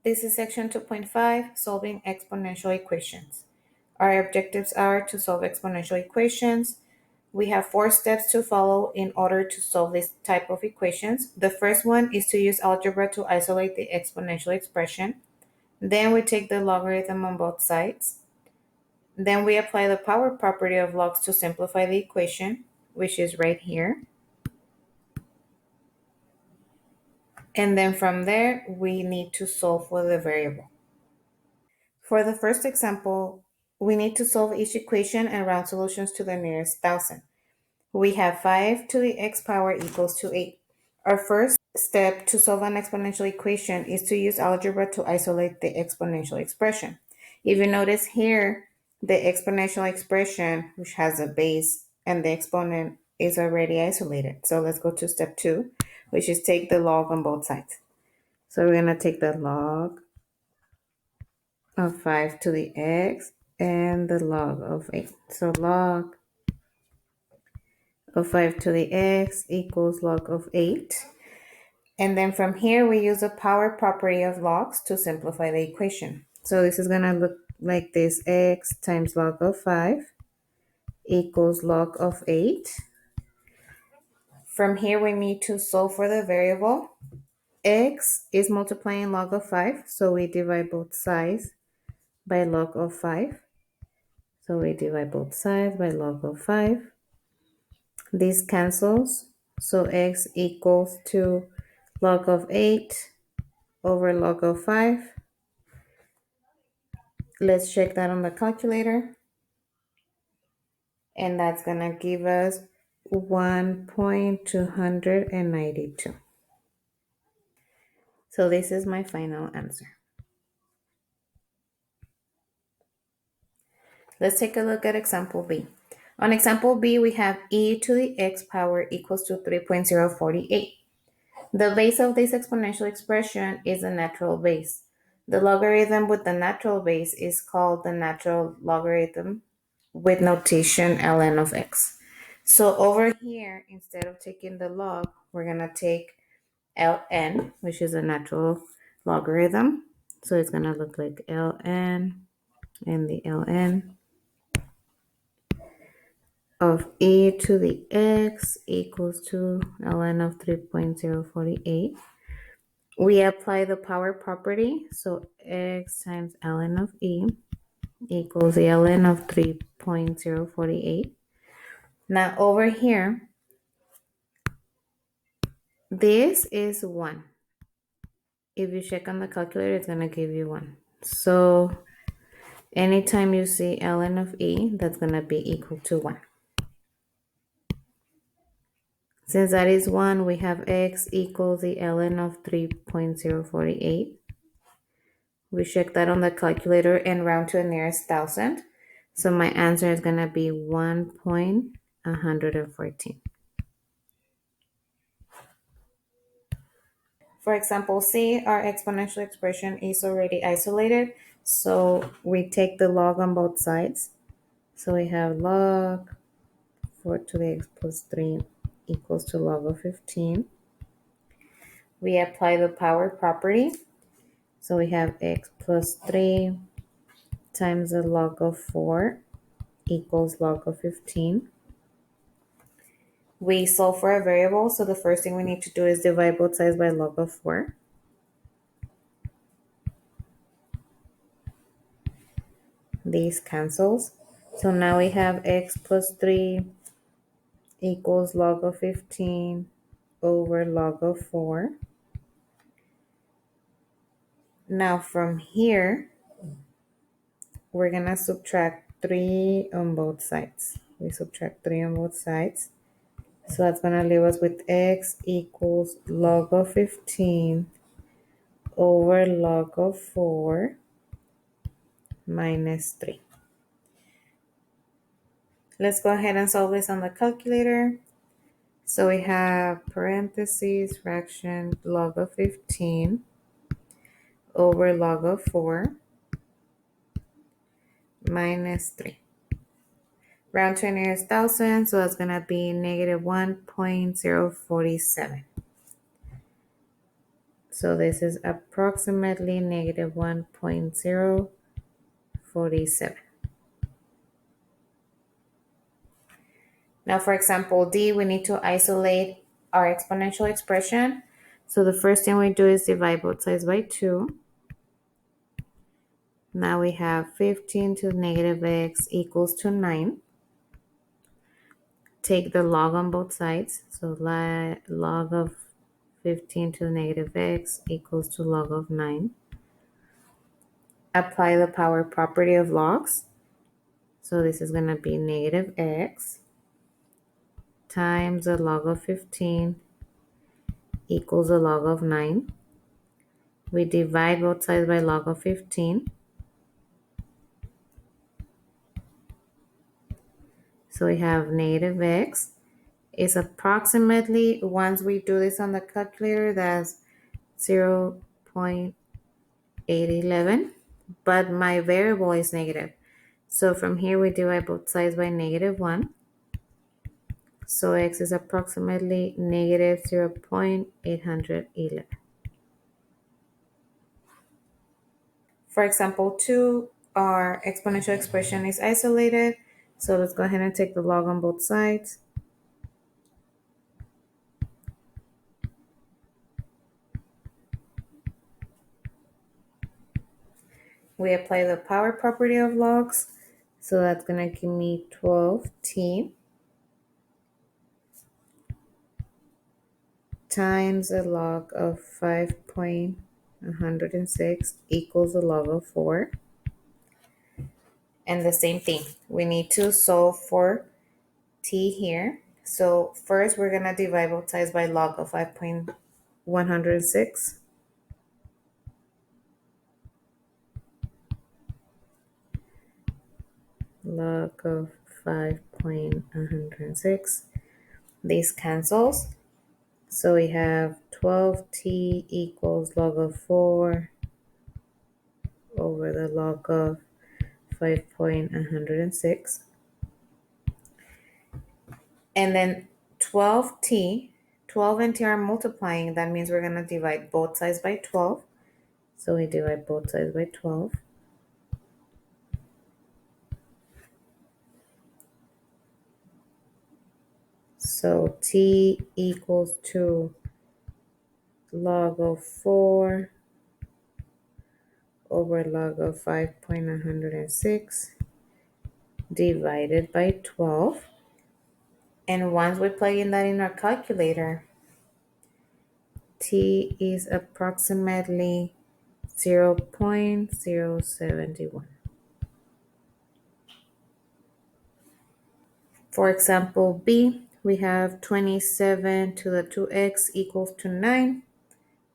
This is section 2.5, solving exponential equations. Our objectives are to solve exponential equations. We have 4 steps to follow in order to solve this type of equations. The first one is to use algebra to isolate the exponential expression. Then we take the logarithm on both sides. Then we apply the power property of logs to simplify the equation, which is right here. And then from there, we need to solve for the variable. For the first example, we need to solve each equation and round solutions to the nearest thousand. We have 5 to the x power equals to 8. Our first step to solve an exponential equation is to use algebra to isolate the exponential expression. If you notice here, the exponential expression, which has a base and the exponent, is already isolated. So let's go to step 2, which is take the log on both sides. So we're going to take the log of 5 to the x and the log of 8. So log of 5 to the x equals log of 8. And then from here, we use the power property of logs to simplify the equation. So this is going to look like this: x times log of 5 equals log of 8. From here, we need to solve for the variable. X is multiplying log of 5, so we divide both sides by log of 5. So we divide both sides by log of 5. This cancels, so x equals to log of 8 over log of 5. Let's check that on the calculator. And that's going to give us 1.292. So this is my final answer. Let's take a look at example B. On example B, we have e to the x power equals to 3.048. The base of this exponential expression is a natural base. The logarithm with the natural base is called the natural logarithm with notation ln of x. So over here, instead of taking the log, we're going to take ln, which is a natural logarithm. So it's going to look like ln and the ln of e to the x equals to ln of 3.048. We apply the power property, so x times ln of e equals the ln of 3.048. Now over here, this is 1. If you check on the calculator, it's going to give you 1. So anytime you see ln of e, that's going to be equal to 1. Since that is 1, we have x equals the ln of 3.048. We check that on the calculator and round to the nearest thousand. So my answer is going to be 1.114. For example C, our exponential expression is already isolated. So we take the log on both sides. So we have log 4 to the x plus 3 equals to log of 15. We apply the power property. So we have x plus 3 times the log of 4 equals log of 15. We solve for a variable, so the first thing we need to do is divide both sides by log of 4. These cancels. So now we have x plus 3 equals log of 15 over log of 4. Now from here, we're going to subtract 3 on both sides. We subtract 3 on both sides. So that's going to leave us with x equals log of 15 over log of 4 minus 3. Let's go ahead and solve this on the calculator. So we have parentheses, fraction, log of 15 over log of 4 minus 3. Round to the nearest thousand, so that's going to be negative 1.047. So this is approximately negative 1.047. Now for example D, we need to isolate our exponential expression. So the first thing we do is divide both sides by 2. Now we have 15 to the negative x equals to 9. Take the log on both sides. So log of 15 to the negative x equals to log of 9. Apply the power property of logs. So this is going to be negative x times the log of 15 equals the log of 9. We divide both sides by log of 15. So we have negative x is approximately, once we do this on the calculator, that's 0.811, but my variable is negative. So from here we divide both sides by negative 1. So x is approximately negative 0.811. For example 2, our exponential expression is isolated. So let's go ahead and take the log on both sides. We apply the power property of logs. So that's going to give me 12t times the log of 5.106 equals the log of 4. And the same thing, we need to solve for t here. So first we're going to divide both sides by log of 5.106. Log of 5.106. This cancels. So we have 12t equals log of 4 over the log of 5.106. And then 12t, 12 and t are multiplying. That means we're going to divide both sides by 12. So we divide both sides by 12. So t equals to log of 4 over log of 5.106 divided by 12. And once we plug in that in our calculator, t is approximately 0.071. For example B, we have 27 to the 2x equals to 9.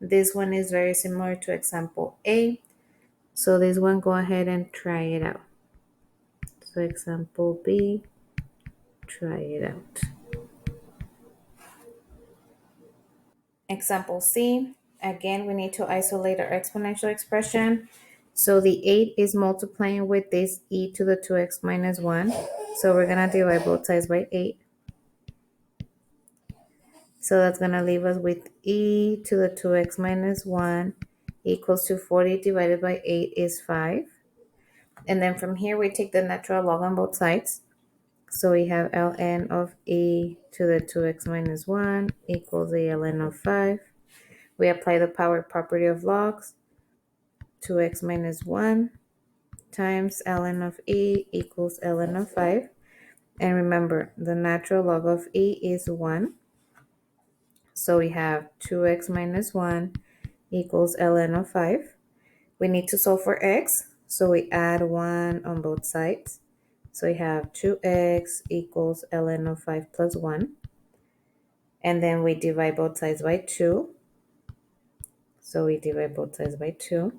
This one is very similar to example A. So this one, go ahead and try it out. So example B, try it out. Example C, again, we need to isolate our exponential expression. So the 8 is multiplying with this e to the 2x minus 1. So we're going to divide both sides by 8. So that's going to leave us with e to the 2x minus 1 equals to 40 divided by 8 is 5. And then from here, we take the natural log on both sides. So we have ln of e to the 2x minus 1 equals the ln of 5. We apply the power property of logs. 2x minus 1 times ln of e equals ln of 5. And remember, the natural log of e is 1. So we have 2x minus 1 equals ln of 5. We need to solve for x, so we add 1 on both sides. So we have 2x equals ln of 5 plus 1. And then we divide both sides by 2. So we divide both sides by 2.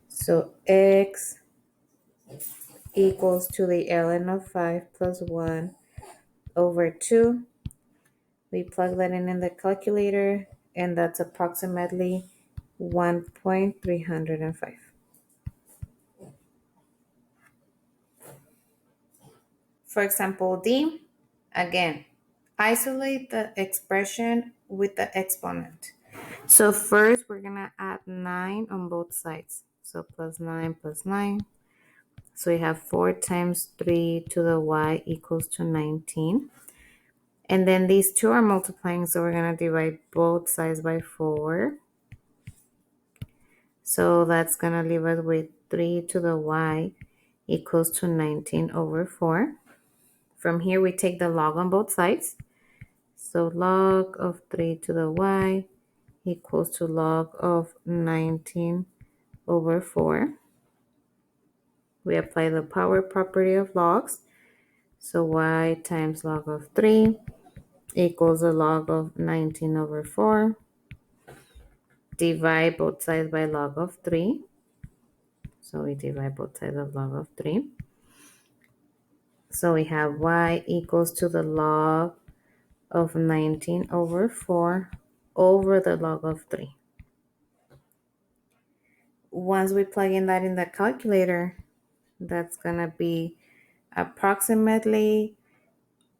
So x equals to the ln of 5 plus 1 over 2. We plug that in the calculator, and that's approximately 1.305. For example D, again, isolate the expression with the exponent. So first, we're going to add 9 on both sides. So plus 9 plus 9. So we have 4 times 3 to the y equals to 19. And then these two are multiplying, so we're going to divide both sides by 4. So that's going to leave us with 3 to the y equals to 19 over 4. From here, we take the log on both sides. So log of 3 to the y equals to log of 19 over 4. We apply the power property of logs. So y times log of 3 equals the log of 19 over 4. Divide both sides by log of 3. So we divide both sides of log of 3. So we have y equals to the log of 19 over 4 over the log of 3. Once we plug in that in the calculator, that's going to be approximately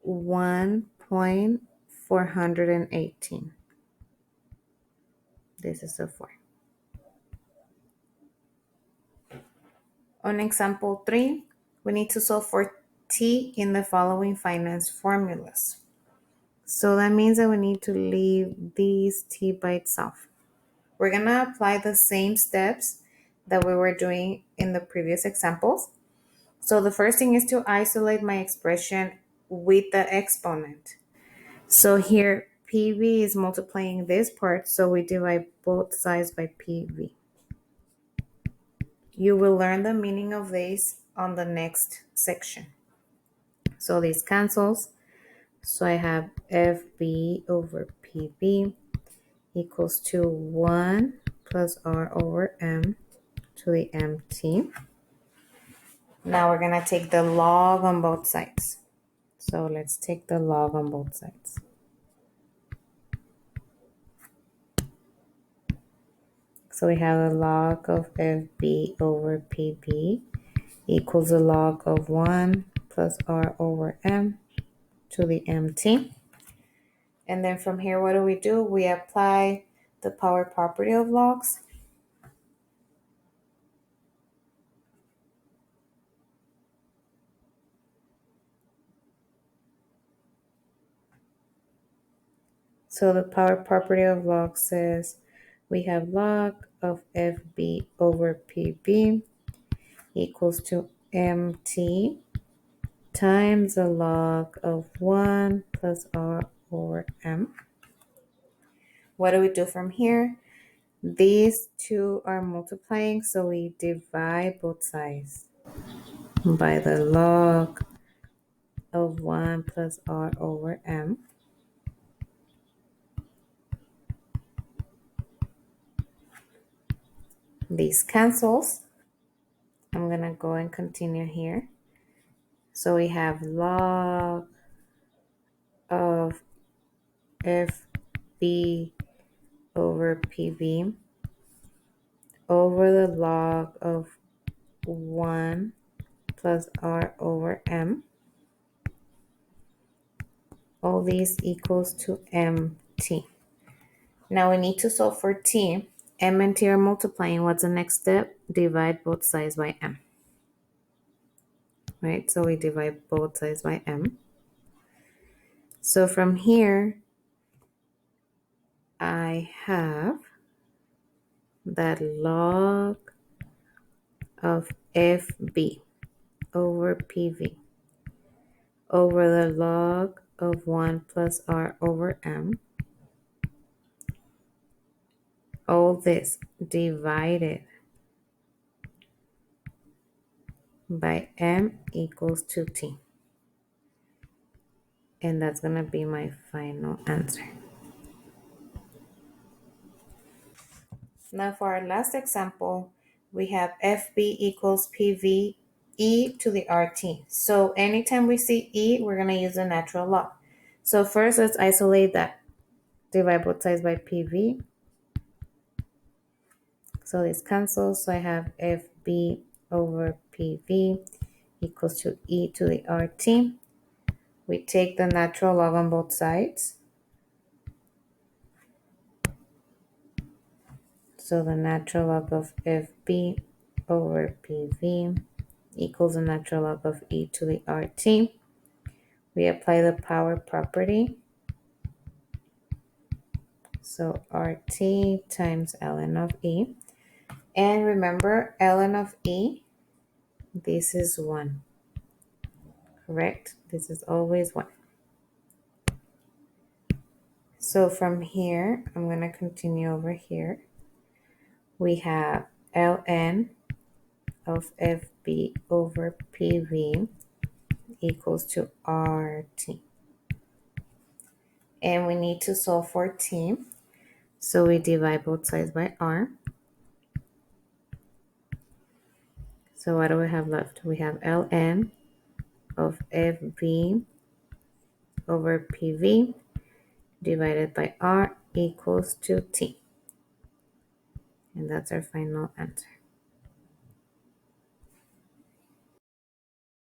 1.418. This is a 4. On example 3, we need to solve for t in the following finance formulas. So that means that we need to leave these t by itself. We're going to apply the same steps that we were doing in the previous examples. So the first thing is to isolate my expression with the exponent. So here, PV is multiplying this part, so we divide both sides by PV. You will learn the meaning of this on the next section. So this cancels. So I have FB over PV equals to 1 plus R over M to the MT. Now we're going to take the log on both sides. So let's take the log on both sides. So we have a log of FB over PB equals a log of 1 plus R over M to the MT. And then from here, what do? We apply the power property of logs. So the power property of log says we have log of FB over PB equals to MT times the log of 1 plus R over M. What do we do from here? These two are multiplying, so we divide both sides by the log of 1 plus R over M. These cancels. I'm going to go and continue here. So we have log of FB over PB over the log of 1 plus R over M. All these equals to MT. Now we need to solve for T. M and T are multiplying. What's the next step? Divide both sides by M. Right? So we divide both sides by M. So from here, I have that log of FB over PV over the log of 1 plus R over M. All this divided by M equals to T. And that's going to be my final answer. Now for our last example, we have FB equals PV e to the RT. So anytime we see e, we're going to use the natural log. So first, let's isolate that. Divide both sides by PV. So this cancels. So I have FB over PV equals to e to the RT. We take the natural log on both sides. So the natural log of FB over PV equals the natural log of e to the RT. We apply the power property. So RT times ln of E. And remember, ln of E, this is 1. Correct? This is always 1. So from here, I'm going to continue over here. We have ln of FB over PV equals to RT. And we need to solve for T. So we divide both sides by R. So what do we have left? We have ln of FB over PV divided by R equals to T. And that's our final answer.